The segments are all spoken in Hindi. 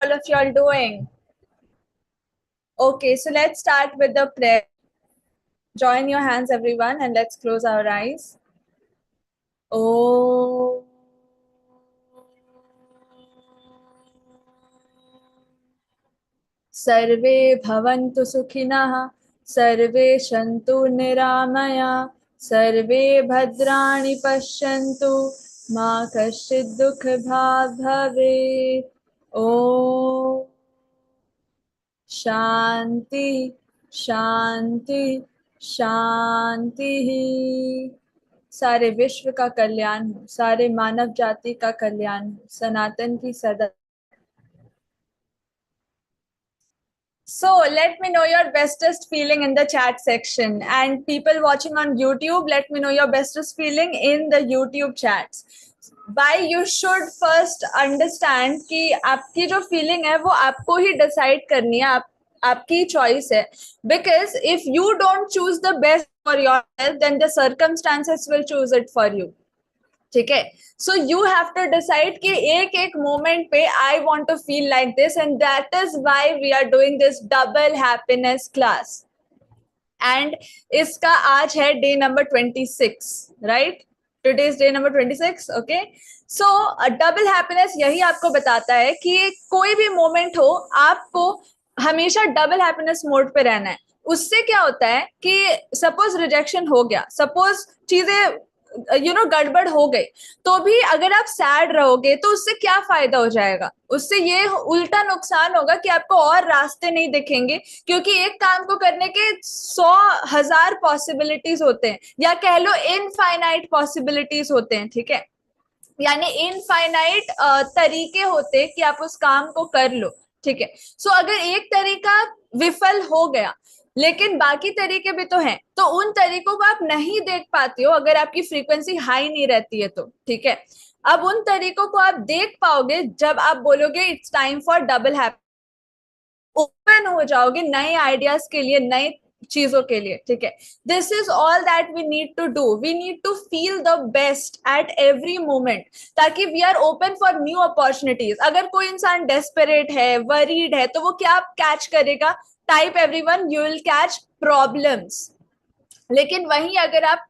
all of y'all doing? Okay, so let's start with the prayer. Join your hands, everyone, and let's close our eyes. Oh. सर्वे भवन्तु सुखिनः, सर्वे सन्तु निरामया, सर्वे भद्राणि पश्यन्तु, मा कश्चित् दुःखभाग् भवेत्। ॐ शांति शांति शांति। सारे विश्व का कल्याण हो, सारे मानव जाति का कल्याण हो, सनातन की सदा। So let me know your bestest feeling in the chat section, and people watching on YouTube, let me know your bestest feeling in the YouTube chats. Why you should first understand कि आपकी जो feeling है वो आपको ही decide करनी है, आपकी choice है. Because if you don't choose the best for yourself, then the circumstances will choose it for you. ठीक है. So you have to decide कि एक एक मोमेंट पे I want to feel like this, and that is why we are doing this double happiness class. And इसका आज है day number 26, right? Today is day number 26. Okay, so double happiness यही आपको बताता है कि कोई भी मोमेंट हो, आपको हमेशा डबल हैप्पीनेस मोड पे रहना है. उससे क्या होता है कि सपोज रिजेक्शन हो गया, सपोज चीजें गड़बड़ हो गई, तो भी अगर आप सैड रहोगे तो उससे क्या फायदा हो जाएगा? उससे ये उल्टा नुकसान होगा कि आपको और रास्ते नहीं दिखेंगे, क्योंकि एक काम को करने के 100,000 पॉसिबिलिटीज होते हैं, या कह लो इनफाइनाइट पॉसिबिलिटीज होते हैं. ठीक है, यानी इनफाइनाइट तरीके होते हैं कि आप उस काम को कर लो. ठीक है, सो अगर एक तरीका विफल हो गया, लेकिन बाकी तरीके भी तो हैं, तो उन तरीकों को आप नहीं देख पाते हो अगर आपकी फ्रीक्वेंसी हाई नहीं रहती है तो. ठीक है, अब उन तरीकों को आप देख पाओगे जब आप बोलोगे it's time for double happy. Open हो जाओगे नए आइडियाज के लिए, नए चीजों के लिए. ठीक है, this is all that we need to do. We need to feel the best at every moment, ताकि we are open for new opportunities. अगर कोई इंसान डेस्परेट है, वरीड है, तो वो क्या कैच करेगा? Type everyone, you will catch problems. लेकिन वहीं अगर आप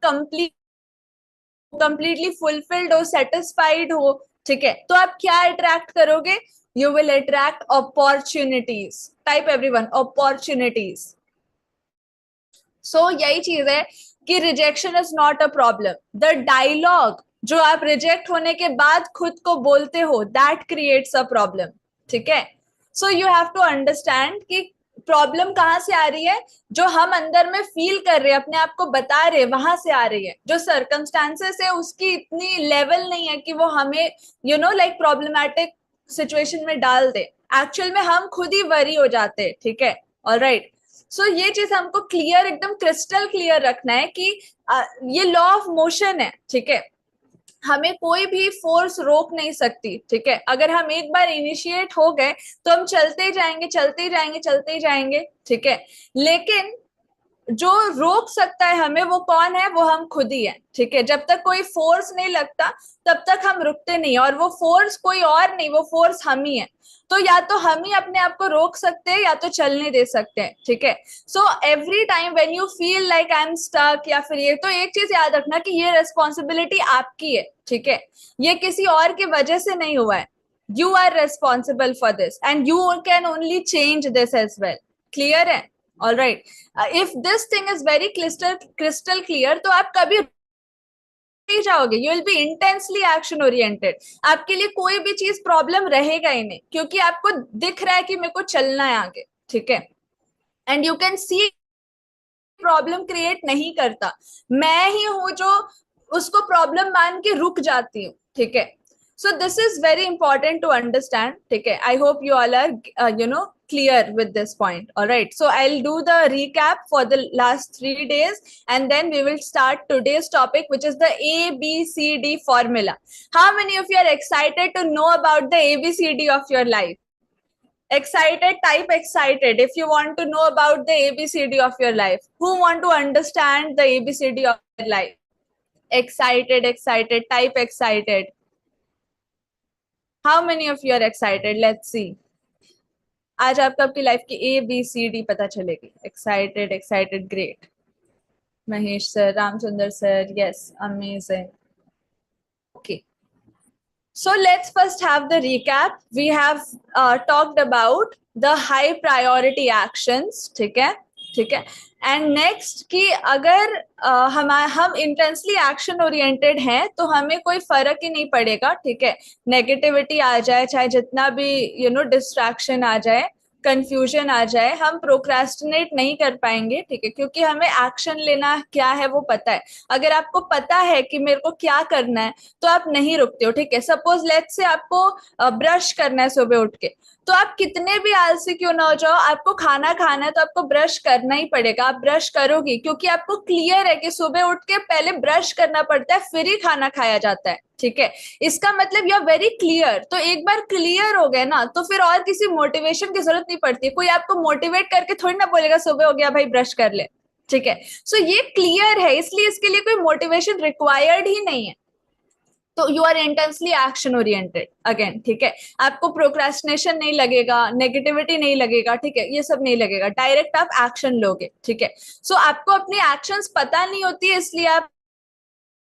कंप्लीटली फुलफिल्ड हो, सेटिस्फाइड हो, ठीक है, तो आप क्या अट्रैक्ट करोगे? You will attract opportunities. Type everyone, opportunities. So यही चीज है कि rejection is not a problem. The dialogue जो आप रिजेक्ट होने के बाद खुद को बोलते हो, that creates a problem. ठीक है, so you have to understand कि प्रॉब्लम कहाँ से आ रही है. जो हम अंदर में फील कर रहे हैं, अपने आप को बता रहे हैं, वहां से आ रही है. जो सर्कमस्टांसेस है उसकी इतनी लेवल नहीं है कि वो हमें लाइक प्रॉब्लमैटिक सिचुएशन में डाल दे. एक्चुअल में हम खुद ही वरी हो जाते हैं. ठीक है, ऑलराइट. सो ये चीज हमको क्लियर, एकदम क्रिस्टल क्लियर रखना है कि ये लॉ ऑफ मोशन है. ठीक है, हमें कोई भी फोर्स रोक नहीं सकती. ठीक है, अगर हम एक बार इनिशिएट हो गए तो हम चलते जाएंगे, चलते जाएंगे, चलते जाएंगे. ठीक है, लेकिन जो रोक सकता है हमें, वो कौन है? वो हम खुद ही है. ठीक है, जब तक कोई फोर्स नहीं लगता तब तक हम रुकते नहीं, और वो फोर्स कोई और नहीं, वो फोर्स हम ही है. तो या तो हम ही अपने आप को रोक सकते हैं, या तो चलने दे सकते हैं. ठीक है, so every time when you feel like I am stuck या फिर ये, तो एक चीज याद रखना कि ये रिस्पॉन्सिबिलिटी आपकी है. ठीक है, ये किसी और की वजह से नहीं हुआ है. You are responsible for this, and you can only change this as well. Clear है? All right. If this thing is very crystal clear, तो आप कभी जाओगे, you will be intensely action oriented. आपके लिए कोई भी चीज प्रॉब्लम रहेगा ही नहीं, क्योंकि आपको दिख रहा है कि मेरे को चलना है आगे. ठीक है, and you can see problem create नहीं करता. मैं ही हूं जो उसको प्रॉब्लम मान के रुक जाती हूँ. ठीक है, so this is very important to understand. ठीक है, I hope you all are clear with this point. All right, so I'll do the recap for the last 3 days, and then we will start today's topic, which is the ABCD formula. How many of you are excited to know about the ABCD of your life? Excited, type excited if you want to know about the ABCD of your life. Who want to understand the ABCD of your life? Excited, excited, type excited. How many of you are excited? Let's see. आज आपको आपकी लाइफ की ABCD पता चलेगी. Excited, excited, great. Mahesh sir, Ramchandra sir, yes, amazing. Okay, so let's first have the recap. We have talked about the high priority actions. ठीक है, ठीक है. एंड नेक्स्ट कि अगर हम इंटेंसली एक्शन ओरिएंटेड हैं तो हमें कोई फर्क ही नहीं पड़ेगा. ठीक है, नेगेटिविटी आ जाए, चाहे जितना भी डिस्ट्रैक्शन आ जाए, कंफ्यूजन आ जाए, हम प्रोक्रेस्टिनेट नहीं कर पाएंगे. ठीक है, क्योंकि हमें एक्शन लेना क्या है वो पता है. अगर आपको पता है कि मेरे को क्या करना है तो आप नहीं रुकते हो. ठीक है, सपोज लेट्स से आपको ब्रश करना है सुबह उठ के, तो आप कितने भी आलसी क्यों ना हो जाओ, आपको खाना खाना है तो आपको ब्रश करना ही पड़ेगा. आप ब्रश करोगी क्योंकि आपको क्लियर है कि सुबह उठ के पहले ब्रश करना पड़ता है, फिर ही खाना खाया जाता है. ठीक है, इसका मतलब यू आर वेरी क्लियर. तो एक बार क्लियर हो गए ना तो फिर और किसी मोटिवेशन की जरूरत नहीं पड़ती. कोई आपको मोटिवेट करके थोड़ी ना बोलेगा सुबह हो गया भाई ब्रश कर ले. ठीक है, सो ये क्लियर है, इसलिए इसके लिए कोई मोटिवेशन रिक्वायर्ड ही नहीं है. तो you are intensely action oriented again. ठीक है, आपको प्रोक्रेस्टिनेशन नहीं लगेगा, नेगेटिविटी नहीं लगेगा. ठीक है, ये सब नहीं लगेगा, डायरेक्ट आप एक्शन लोगे. ठीक है, सो आपको अपनी एक्शंस पता नहीं होती है, इसलिए आप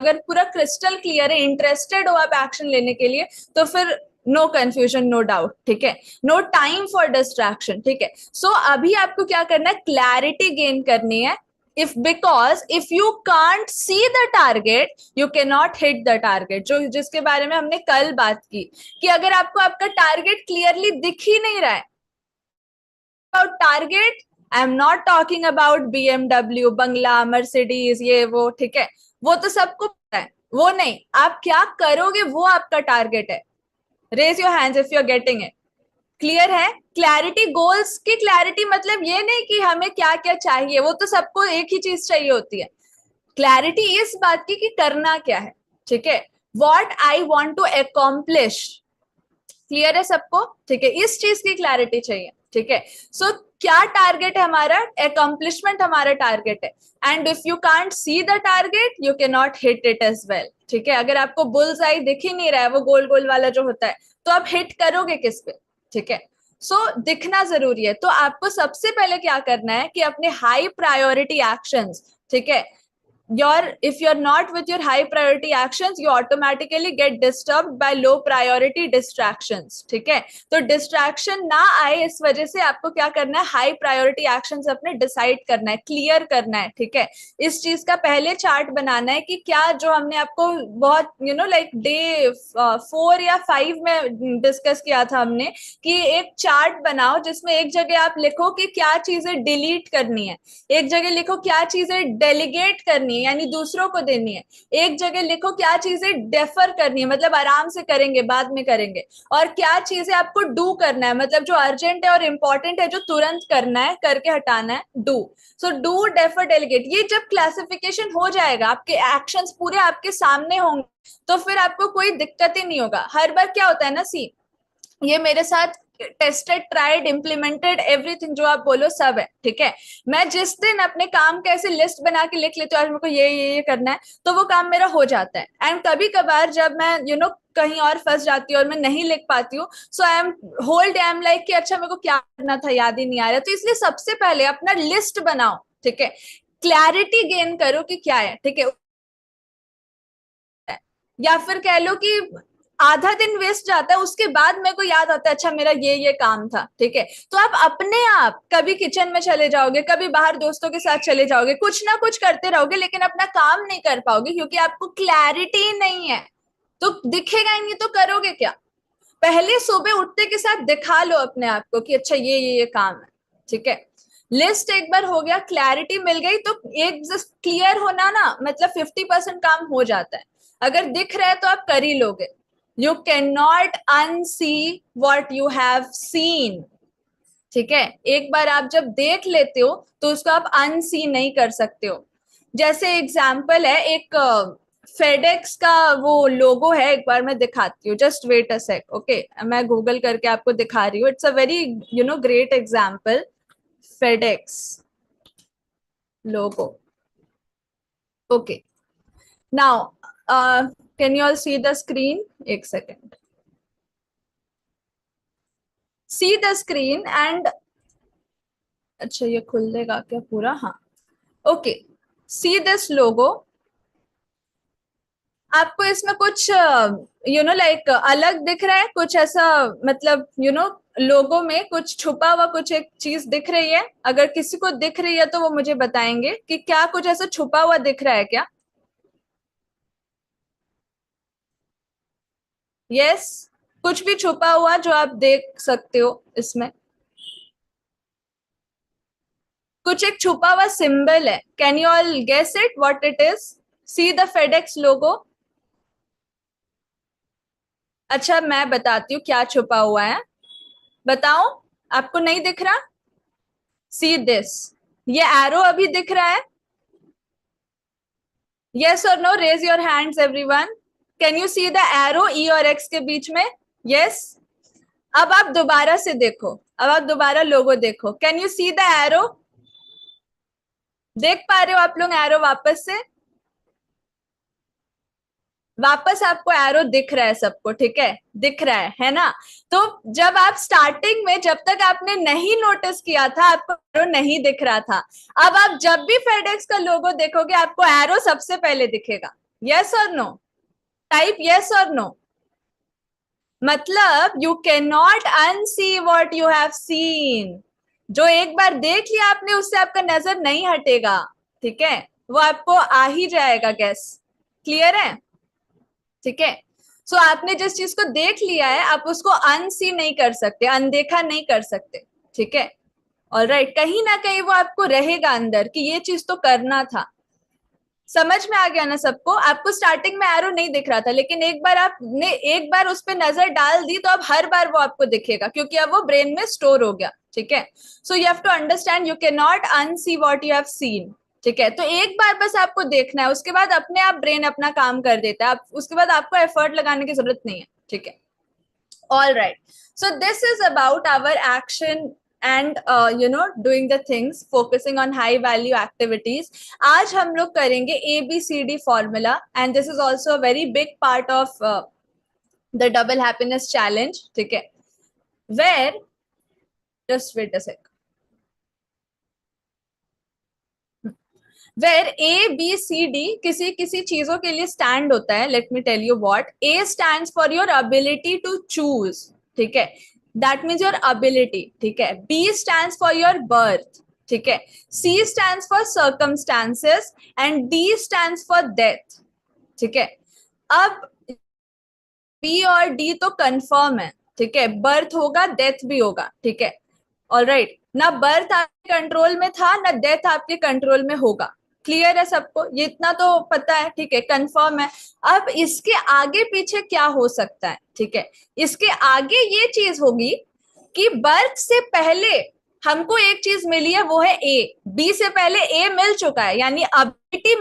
अगर पूरा क्रिस्टल क्लियर है, इंटरेस्टेड हो आप एक्शन लेने के लिए, तो फिर नो कंफ्यूजन, नो डाउट. ठीक है, नो टाइम फॉर डिस्ट्रैक्शन. ठीक है, सो अभी आपको क्या करना है, क्लैरिटी गेन करनी है. If you can't see the target, you cannot hit the target. जिसके बारे में हमने कल बात की कि अगर आपको आपका टारगेट क्लियरली दिख ही नहीं रहा है, about target, I am not talking about BMW, Bangla, Mercedes, ये वो. ठीक है, वो तो सबको पता है. वो नहीं, आप क्या करोगे वो आपका टारगेट है. Raise your hands if you are getting it. Clear है? क्लैरिटी, गोल्स की क्लैरिटी मतलब ये नहीं कि हमें क्या क्या चाहिए, वो तो सबको एक ही चीज चाहिए होती है. क्लैरिटी इस बात की कि करना क्या है. ठीक है, what I want to accomplish. Clear है सबको? ठीक है, इस चीज की क्लैरिटी चाहिए. ठीक है, सो क्या टारगेट है हमारा, अकॉम्प्लिशमेंट हमारा टारगेट है. And if you can't see the target you can not hit it as well. ठीक है, अगर आपको बुल्स आई दिख ही नहीं रहा है, वो गोल गोल वाला जो होता है, तो आप हिट करोगे किस पे. ठीक है, सो दिखना जरूरी है. तो आपको सबसे पहले क्या करना है कि अपने हाई प्रायोरिटी एक्शंस, ठीक है, if you're not with your high priority actions, you automatically get disturbed by low priority distractions. ठीक है, तो डिस्ट्रैक्शन ना आए इस वजह से आपको क्या करना है, हाई प्रायोरिटी एक्शंस अपने डिसाइड करना है, क्लियर करना है. ठीक है, इस चीज का पहले चार्ट बनाना है कि क्या जो हमने आपको बहुत लाइक डे 4 या 5 में डिस्कस किया था हमने, कि एक चार्ट बनाओ जिसमें एक जगह आप लिखो कि क्या चीजें डिलीट करनी है, एक जगह लिखो क्या चीजें डेलीगेट करनी है यानी दूसरों को देनी है, एक जगह लिखो क्या चीजें डेफर करनी है मतलब आराम से करेंगे, बाद में करेंगे, और क्या चीजें आपको डू करना है मतलब जो अर्जेंट है और इंपॉर्टेंट है, जो तुरंत करना है, करके हटाना है, do. So do, defer, delegate, ये जब क्लासिफिकेशन हो जाएगा, आपके एक्शंस पूरे आपके सामने होंगे, तो फिर आपको कोई दिक्कत ही नहीं होगा. हर बार क्या होता है ना, सी ये मेरे साथ टेस्टेड, ट्राइड, इम्प्लीमेंटेड, एवरीथिंग जो आप बोलो सब है. ठीक है, मैं जिस दिन अपने काम का ऐसे लिस्ट बना के लिख लेती हूँ, आज मेरे को ये करना है, तो वो काम मेरा हो जाता है. एंड कभी कभार जब मैं कहीं और फंस जाती हूँ और मैं नहीं लिख पाती हूँ, so I am whole day I am like कि अच्छा मेरे को क्या करना था, याद ही नहीं आ रहा. तो इसलिए सबसे पहले अपना लिस्ट बनाओ. ठीक है, क्लैरिटी गेन करो कि क्या है. ठीक है, या फिर कह लो कि आधा दिन वेस्ट जाता है, उसके बाद मेरे को याद आता है अच्छा मेरा ये काम था. ठीक है, तो आप अपने आप कभी किचन में चले जाओगे, कभी बाहर दोस्तों के साथ चले जाओगे, कुछ ना कुछ करते रहोगे, लेकिन अपना काम नहीं कर पाओगे क्योंकि आपको क्लैरिटी नहीं है. तो दिखेगा ही नहीं तो करोगे क्या. पहले सुबह उठते के साथ दिखा लो अपने आप को कि अच्छा ये काम है. ठीक है, लिस्ट एक बार हो गया, क्लैरिटी मिल गई, तो एक क्लियर होना ना मतलब 50% काम हो जाता है. अगर दिख रहा है तो आप कर ही लोगे. You can not unsee what you have seen. ठीक है, एक बार आप जब देख लेते हो तो उसको आप अनसी नहीं कर सकते हो. जैसे एग्जाम्पल है, एक फेडेक्स का वो लोगो है, एक बार मैं दिखाती हूँ, just wait a sec. Okay, मैं गूगल करके आपको दिखा रही हूँ. It's a very great example. FedEx logo. Okay, now can you all see the screen? एक second. See the screen and, अच्छा ये खुलेगा क्या पूरा? हाँ, ओके। सी दिस लोगो, आपको इसमें कुछ लाइक अलग दिख रहा है कुछ ऐसा, मतलब लोगो में कुछ छुपा हुआ कुछ एक चीज दिख रही है? अगर किसी को दिख रही है तो वो मुझे बताएंगे कि क्या कुछ ऐसा छुपा हुआ दिख रहा है क्या? यस, कुछ भी छुपा हुआ जो आप देख सकते हो इसमें? कुछ एक छुपा हुआ सिंबल है, can you all guess it what it is? See the FedEx logo. अच्छा मैं बताती हूँ क्या छुपा हुआ है, बताओ। आपको नहीं दिख रहा? सी दिस, ये एरो अभी दिख रहा है? यस और no, raise your hands everyone. Can you see the arrow E और एक्स के बीच में? यस। अब आप दोबारा से देखो, अब आप दोबारा लोगो देखो, can you see the arrow? देख पा रहे हो आप लोग एरो वापस से? वापस आपको एरो दिख रहा है सबको? ठीक है, दिख रहा है ना? तो जब आप स्टार्टिंग में, जब तक आपने नहीं नोटिस किया था, आपको एरो नहीं दिख रहा था। अब आप जब भी फेडेक्स का लोगो देखोगे आपको एरो सबसे पहले दिखेगा। यस और नो? टाइप यस और नो। मतलब you can not unsee what you have scene. जो एक बार देख लिया आपने उससे आपका नजर नहीं हटेगा। ठीक है, वो आपको आ ही जाएगा गैस। क्लियर है? ठीक है। सो आपने जिस चीज को देख लिया है आप उसको अनसी नहीं कर सकते, अनदेखा नहीं कर सकते। ठीक है, ऑलराइट। कहीं ना कहीं वो आपको रहेगा अंदर कि ये चीज तो करना था। समझ में आ गया ना सबको? आपको स्टार्टिंग में एरो नहीं दिख रहा था, लेकिन एक बार आपने एक बार उस पर नजर डाल दी तो अब हर बार वो आपको दिखेगा क्योंकि अब वो ब्रेन में स्टोर हो गया। ठीक है, so you have to understand you can not unsee what you have seen. ठीक है, तो एक बार बस आपको देखना है, उसके बाद अपने आप ब्रेन अपना काम कर देता है, आप उसके बाद आपको एफर्ट लगाने की जरूरत नहीं है। ठीक है, all right. So this is about our action and doing the things, focusing on high value activities. आज हम लोग करेंगे ABCD formula and this is also a very big part of the double happiness challenge. ठीक है, where, just wait a sec, where ABCD किसी किसी चीजों के लिए स्टैंड होता है. Let me tell you what. A stands for your ability to choose. ठीक है, दैट मीन्स योर अबिलिटी. ठीक है, B stands for your birth. ठीक है, C stands for circumstances and D stands for death. ठीक है, अब B और D तो कंफर्म है. ठीक है, बर्थ होगा डेथ भी होगा. ठीक है, ऑलराइट. ना बर्थ आपके कंट्रोल में था ना डेथ आपके कंट्रोल में होगा. क्लियर है सबको? ये इतना तो पता है. ठीक है, कंफर्म है. अब इसके आगे पीछे क्या हो सकता है? ठीक है, इसके आगे ये चीज होगी कि बर्थ से पहले हमको एक चीज मिली है, वो है ए. बी से पहले ए मिल चुका है यानी अबिलिटी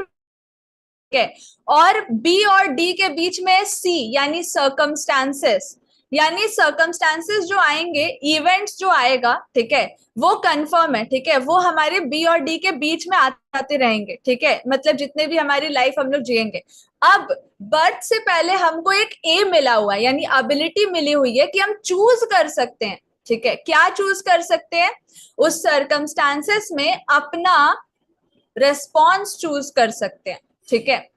है, और बी और डी के बीच में सी यानी सर्कमस्टांसेस. यानी सर्कमस्टांसेस जो आएंगे, इवेंट्स जो आएगा, ठीक है, वो कंफर्म है. ठीक है, वो हमारे बी और डी के बीच में आते रहेंगे. ठीक है, मतलब जितने भी हमारी लाइफ हम लोग जिएंगे. अब बर्थ से पहले हमको एक ए मिला हुआ है यानी एबिलिटी मिली हुई है कि हम चूज कर सकते हैं. ठीक है, क्या चूज कर सकते हैं? उस सर्कमस्टांसेस में अपना रेस्पॉन्स चूज कर सकते हैं. ठीक है,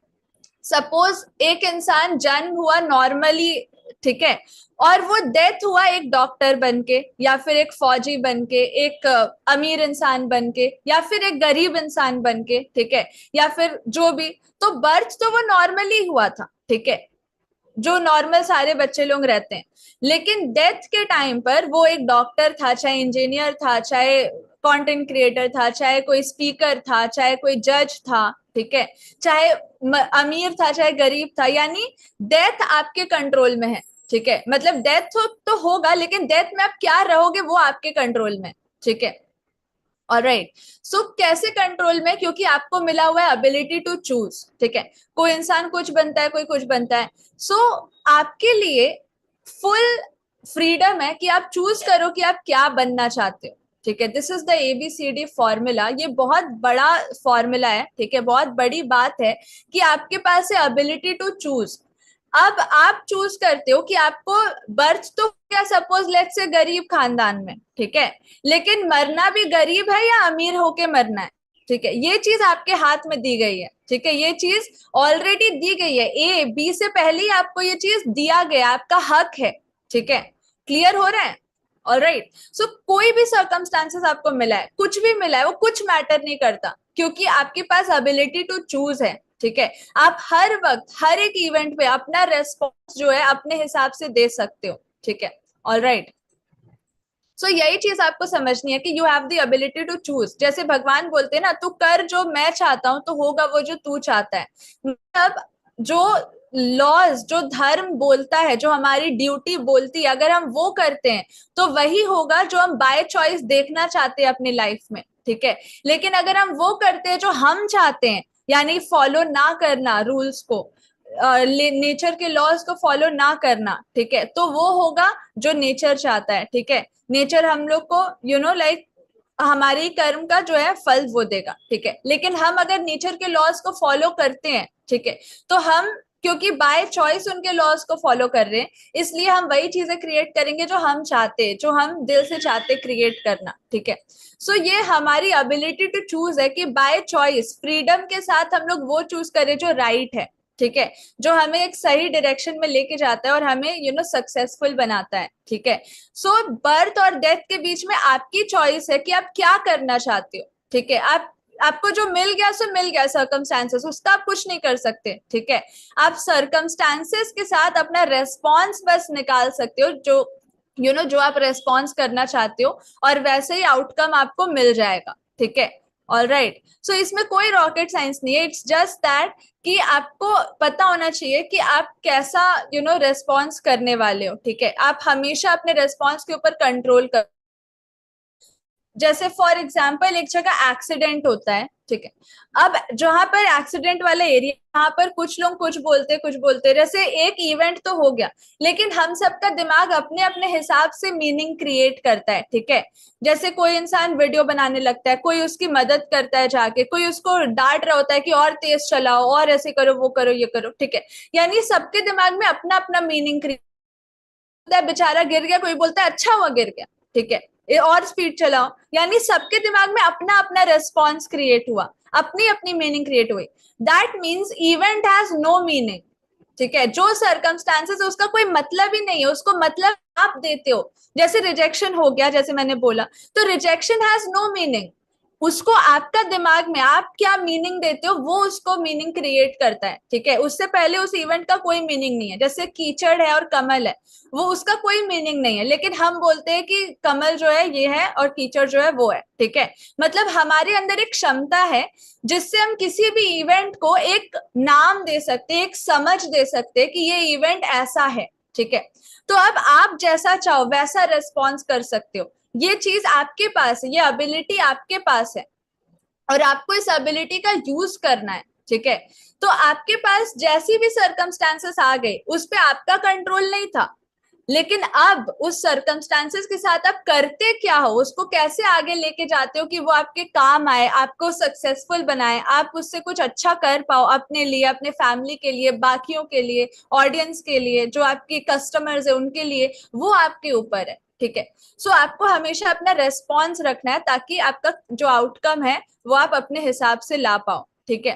सपोज एक इंसान जन्म हुआ नॉर्मली, ठीक है, और वो डेथ हुआ एक डॉक्टर बनके या फिर एक फौजी बनके, एक अमीर इंसान बनके या फिर एक गरीब इंसान बनके. ठीक है, या फिर जो भी, तो बर्थ तो वो नॉर्मली हुआ था. ठीक है, जो नॉर्मल सारे बच्चे लोग रहते हैं. लेकिन डेथ के टाइम पर वो एक डॉक्टर था, चाहे इंजीनियर था, चाहे कंटेंट क्रिएटर था, चाहे कोई स्पीकर था, चाहे कोई जज था. ठीक है, चाहे अमीर था चाहे गरीब था, यानी डेथ आपके कंट्रोल में है. ठीक है, मतलब डेथ तो होगा लेकिन डेथ में आप क्या रहोगे वो आपके कंट्रोल में. ठीक है, ऑलराइट. सो कैसे कंट्रोल में? क्योंकि आपको मिला हुआ है एबिलिटी टू चूज. ठीक है, कोई इंसान कुछ बनता है, कोई कुछ बनता है. सो आपके लिए फुल फ्रीडम है कि आप चूज करो कि आप क्या बनना चाहते हो. ठीक है, this is the ABCD formula. ये बहुत बड़ा फॉर्मूला है. ठीक है, बहुत बड़ी बात है कि आपके पास है एबिलिटी टू चूज. अब आप चूज करते हो कि आपको बर्थ तो क्या, सपोज लेट्स से गरीब खानदान में, ठीक है, लेकिन मरना भी गरीब है या अमीर होके मरना है, ठीक है, ये चीज आपके हाथ में दी गई है, ठीक है, ये चीज ऑलरेडी दी गई है, ए बी से पहले ही आपको ये चीज दिया गया, आपका हक है, ठीक है, क्लियर हो रहा है? ऑलराइट, सो कोई भी सर्कमस्टांसेस आपको मिला है, कुछ भी मिला है, वो कुछ मैटर नहीं करता, क्योंकि आपके पास एबिलिटी टू चूज है, ठीक है, आप हर वक्त हर एक इवेंट पे अपना रेस्पॉन्स जो है अपने हिसाब से दे सकते हो, ठीक है, ऑलराइट, सो यही चीज आपको समझनी है कि you have the ability to choose, जैसे भगवान बोलते हैं ना, तू कर जो मैं चाहता हूं तो होगा वो जो तू चाहता है, मतलब जो लॉज, जो धर्म बोलता है, जो हमारी ड्यूटी बोलती है, अगर हम वो करते हैं तो वही होगा जो हम बाय चॉइस देखना चाहते हैं अपनी लाइफ में, ठीक है, लेकिन अगर हम वो करते हैं जो हम चाहते हैं, यानी फॉलो ना करना रूल्स को, नेचर के लॉज को फॉलो ना करना, ठीक है, तो वो होगा जो नेचर चाहता है, ठीक है, नेचर हम लोग को लाइक हमारी कर्म का जो है फल वो देगा, ठीक है, लेकिन हम अगर नेचर के लॉज को फॉलो करते हैं, ठीक है, तो हम क्योंकि बाय चॉइस उनके लॉज को फॉलो कर रहे हैं, इसलिए हम वही चीजें क्रिएट करेंगे जो हम चाहते हैं, जो हम दिल से चाहते क्रिएट करना, ठीक है, सो ये हमारी एबिलिटी टू चूज है कि बाय चॉइस फ्रीडम के साथ हम लोग वो चूज करें जो राइट है, ठीक है, जो हमें एक सही डायरेक्शन में लेके जाता है और हमें सक्सेसफुल बनाता है, ठीक है, सो बर्थ और डेथ के बीच में आपकी चॉइस है कि आप क्या करना चाहते हो, ठीक है, आपको जो मिल गया सो मिल गया, सर्कमस्टांसेस, उसका आप कुछ नहीं कर सकते, ठीक है, आप सर्कमस्टांसेस के साथ अपना रेस्पॉन्स बस निकाल सकते हो, जो जो आप रेस्पॉन्स करना चाहते हो, और वैसे ही आउटकम आपको मिल जाएगा, ठीक है, ऑल राइट, सो इसमें कोई रॉकेट साइंस नहीं है, इट्स जस्ट दैट कि आपको पता होना चाहिए कि आप कैसा रेस्पॉन्स करने वाले हो, ठीक है, आप हमेशा अपने रेस्पॉन्स के ऊपर कंट्रोल कर, जैसे फॉर एग्जाम्पल एक जगह एक्सीडेंट होता है, ठीक है, अब जहां पर एक्सीडेंट वाला एरिया, यहाँ पर कुछ लोग कुछ बोलते, जैसे एक इवेंट तो हो गया, लेकिन हम सबका दिमाग अपने अपने हिसाब से मीनिंग क्रिएट करता है, ठीक है, जैसे कोई इंसान वीडियो बनाने लगता है, कोई उसकी मदद करता है जाके, कोई उसको डांट रहा होता है कि और तेज चलाओ और ऐसे करो वो करो ये करो, ठीक है, यानी सबके दिमाग में अपना अपना मीनिंग क्रिएट होता है, बेचारा गिर गया, कोई बोलता है अच्छा हुआ गिर गया, ठीक है, ये और स्पीड चलाओ, यानी सबके दिमाग में अपना अपना रेस्पॉन्स क्रिएट हुआ, अपनी अपनी मीनिंग क्रिएट हुई, that means event has no meaning, ठीक है, जो सर्कमस्टांसेस उसका कोई मतलब ही नहीं है, उसको मतलब आप देते हो, जैसे रिजेक्शन हो गया, जैसे मैंने बोला, तो रिजेक्शन हैज नो मीनिंग, उसको आपका दिमाग में आप क्या मीनिंग देते हो वो उसको मीनिंग क्रिएट करता है, ठीक है, उससे पहले उस इवेंट का कोई मीनिंग नहीं है, जैसे कीचड़ है और कमल है, वो उसका कोई मीनिंग नहीं है, लेकिन हम बोलते हैं कि कमल जो है ये है और कीचड़ जो है वो है, ठीक है, मतलब हमारे अंदर एक क्षमता है जिससे हम किसी भी इवेंट को एक नाम दे सकते हैं, एक समझ दे सकते हैं कि ये इवेंट ऐसा है, ठीक है, तो अब आप जैसा चाहो वैसा रेस्पॉन्स कर सकते हो, ये चीज आपके पास है, ये एबिलिटी आपके पास है, और आपको इस एबिलिटी का यूज करना है, ठीक है, तो आपके पास जैसी भी सर्कमस्टांसेस आ गए उस पे आपका कंट्रोल नहीं था, लेकिन अब उस सर्कमस्टांसेस के साथ आप करते क्या हो, उसको कैसे आगे लेके जाते हो कि वो आपके काम आए, आपको सक्सेसफुल बनाए, आप उससे कुछ अच्छा कर पाओ अपने लिए, अपने फैमिली के लिए, बाकियों के लिए, ऑडियंस के लिए, जो आपके कस्टमर्स है उनके लिए, वो आपके ऊपर है, ठीक है, सो आपको हमेशा अपना रेस्पॉन्स रखना है ताकि आपका जो आउटकम है वो आप अपने हिसाब से ला पाओ, ठीक है,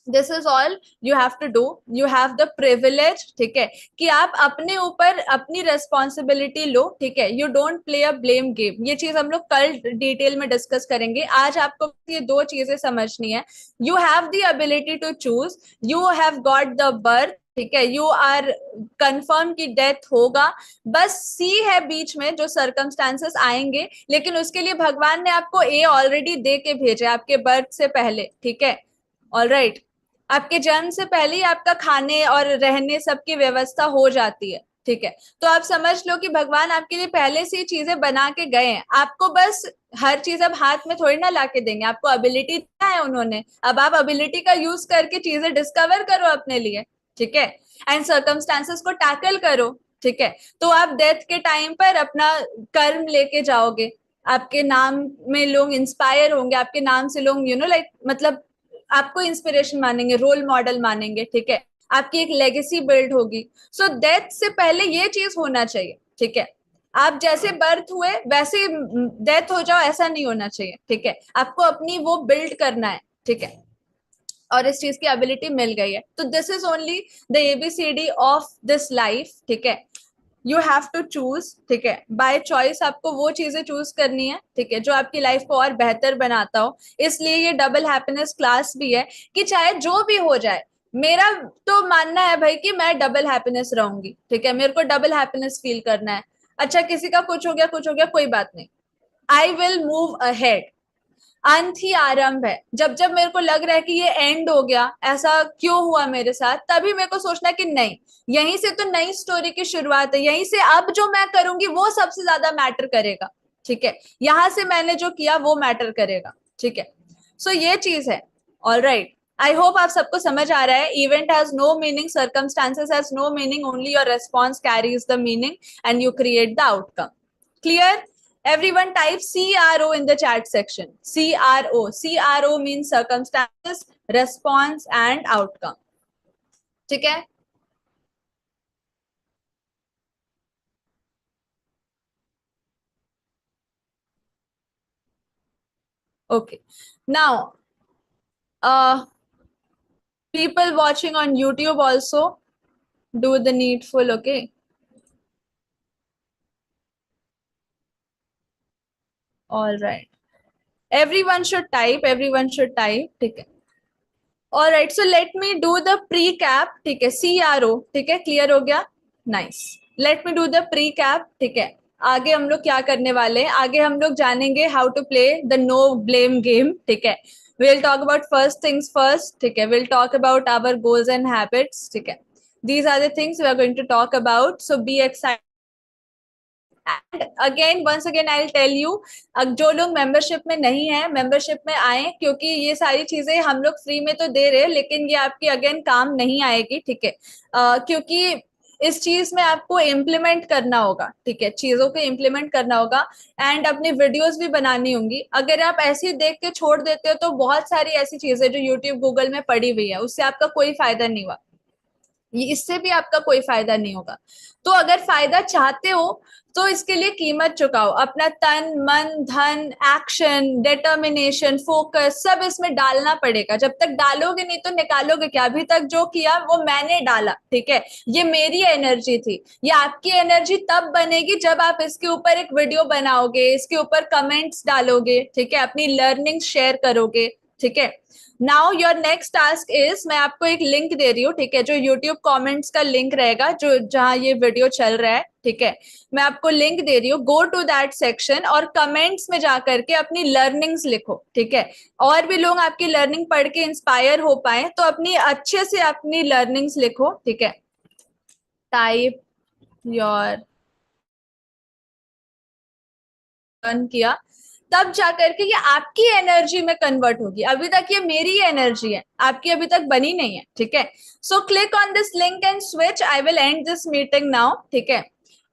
this is all you have to do, you have the privilege, ठीक है, कि आप अपने ऊपर अपनी रेस्पॉन्सिबिलिटी लो, ठीक है, you don't play a blame game, ये चीज हम लोग कल डिटेल में डिस्कस करेंगे, आज आपको ये दो चीजें समझनी है, you have the ability to choose, you have got the birth, ठीक है, यू आर कंफर्म की डेथ होगा, बस सी है बीच में जो सर्कमस्टांसेस आएंगे, लेकिन उसके लिए भगवान ने आपको ए ऑलरेडी दे के भेजा आपके बर्थ से पहले, ठीक है, ऑल राइट, आपके जन्म से पहले ही आपका खाने और रहने सबकी व्यवस्था हो जाती है, ठीक है, तो आप समझ लो कि भगवान आपके लिए पहले से ही चीजें बना के गए हैं, आपको बस हर चीज अब हाथ में थोड़ी ना लाके देंगे, आपको एबिलिटी दिया है उन्होंने, अब आप एबिलिटी का यूज करके चीजें डिस्कवर करो अपने लिए, ठीक है, एंड सर्कमस्टांसेस को टैकल करो, ठीक है, तो आप डेथ के टाइम पर अपना कर्म लेके जाओगे, आपके नाम में लोग इंस्पायर होंगे, आपके नाम से लोग लाइक मतलब आपको इंस्पिरेशन मानेंगे, रोल मॉडल मानेंगे, ठीक है, आपकी एक लेगेसी बिल्ड होगी. सो डेथ से पहले ये चीज होना चाहिए. ठीक है, आप जैसे बर्थ हुए वैसे डेथ हो जाओ, ऐसा नहीं होना चाहिए. ठीक है, आपको अपनी वो बिल्ड करना है. ठीक है, और इस चीज की एबिलिटी मिल गई है. तो this is only the ABCD of this life. ठीक है, यू हैव टू चूज. ठीक है, बाय चॉइस आपको वो चीजें चूज करनी है. ठीक है, जो आपकी लाइफ को और बेहतर बनाता हो. इसलिए ये डबल हैप्पीनेस क्लास भी है कि चाहे जो भी हो जाए, मेरा तो मानना है भाई कि मैं डबल हैप्पीनेस रहूंगी. ठीक है, मेरे को डबल हैप्पीनेस फील करना है. अच्छा, किसी का कुछ हो गया, कुछ हो गया, कोई बात नहीं. I will move ahead. अंत ही आरंभ है. जब जब मेरे को लग रहा है कि ये एंड हो गया, ऐसा क्यों हुआ मेरे साथ, तभी मेरे को सोचना है कि नहीं, यहीं से तो नई स्टोरी की शुरुआत है. यहीं से अब जो मैं करूंगी वो सबसे ज्यादा मैटर करेगा. ठीक है, यहां से मैंने जो किया वो मैटर करेगा. ठीक है, सो ये चीज है. ऑल राइट, आई होप आप सबको समझ आ रहा है. Event has no meaning, circumstances has no meaning, only your response carries the meaning and you create the outcome. Clear? Everyone type CRO in the chat section. CRO. CRO means circumstances, response and outcome. ठीक है? Okay. Now, people watching on YouTube also do the needful. Okay. All right. Everyone should type. Everyone should type. ठीक है. All right. So let me do the pre-cap. ठीक है. CRO. ठीक है. Clear हो गया? Nice. Let me do the pre-cap. ठीक है. आगे हम लोग क्या करने वाले हैं? आगे हम लोग जानेंगे how to play the no blame game. ठीक है, we'll talk about first things first. ठीक है, we'll talk about our goals and habits. ठीक है, these are the things we are going to talk about, so be excited. And again once again I will tell you, जो लोग मेंबरशिप में नहीं है, मेंबरशिप में आए, क्योंकि ये सारी चीजें हम लोग फ्री में तो दे रहे हैं, लेकिन ये आपकी अगेन काम नहीं आएगी. ठीक है, क्योंकि इस चीज में आपको इम्प्लीमेंट करना होगा. ठीक है, चीजों को इम्प्लीमेंट करना होगा एंड अपनी वीडियोस भी बनानी होंगी. अगर आप ऐसे ही देख के छोड़ देते हो तो बहुत सारी ऐसी चीजें जो यूट्यूब गूगल में पड़ी हुई है, उससे आपका कोई फायदा नहीं हुआ. ये इससे भी आपका कोई फायदा नहीं होगा. तो अगर फायदा चाहते हो तो इसके लिए कीमत चुकाओ. अपना तन मन धन, एक्शन, डिटर्मिनेशन, फोकस सब इसमें डालना पड़ेगा. जब तक डालोगे नहीं तो निकालोगे क्या? अभी तक जो किया वो मैंने डाला. ठीक है, ये मेरी एनर्जी थी. ये आपकी एनर्जी तब बनेगी जब आप इसके ऊपर एक वीडियो बनाओगे, इसके ऊपर कमेंट्स डालोगे. ठीक है, अपनी लर्निंग शेयर करोगे. ठीक है, now your next task is, मैं आपको एक लिंक दे रही हूँ. ठीक है, जो यूट्यूब कमेंट्स का लिंक रहेगा, जो जहां ये वीडियो चल रहा है. ठीक है, मैं आपको लिंक दे रही हूँ. गो टू दैट सेक्शन और कमेंट्स में जाकर के अपनी लर्निंग्स लिखो. ठीक है, और भी लोग आपकी लर्निंग पढ़ के इंस्पायर हो पाए, तो अपनी अच्छे से अपनी लर्निंग्स लिखो. ठीक है, टाइप योर किया, तब जाकर के ये आपकी एनर्जी में कन्वर्ट होगी. अभी तक ये मेरी एनर्जी है, आपकी अभी तक बनी नहीं है. ठीक है, so click on this link and switch. I will and this meeting now. ठीक है,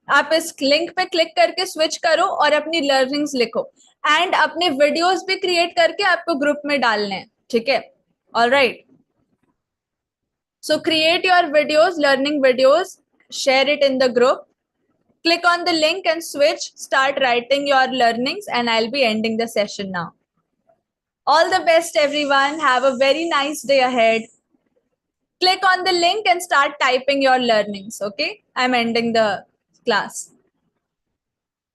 आप इस लिंक पे क्लिक करके स्विच करो और अपनी लर्निंग्स लिखो एंड अपने वीडियोस भी क्रिएट करके आपको ग्रुप में डालने हैं. ठीक है, all right. So create your videos, learning videos, share it in the group. Click on the link and switch. Start writing your learnings and I'll be ending the session now. All the best, everyone. Have a very nice day ahead. Click on the link and start typing your learnings. Okay, I'm ending the class.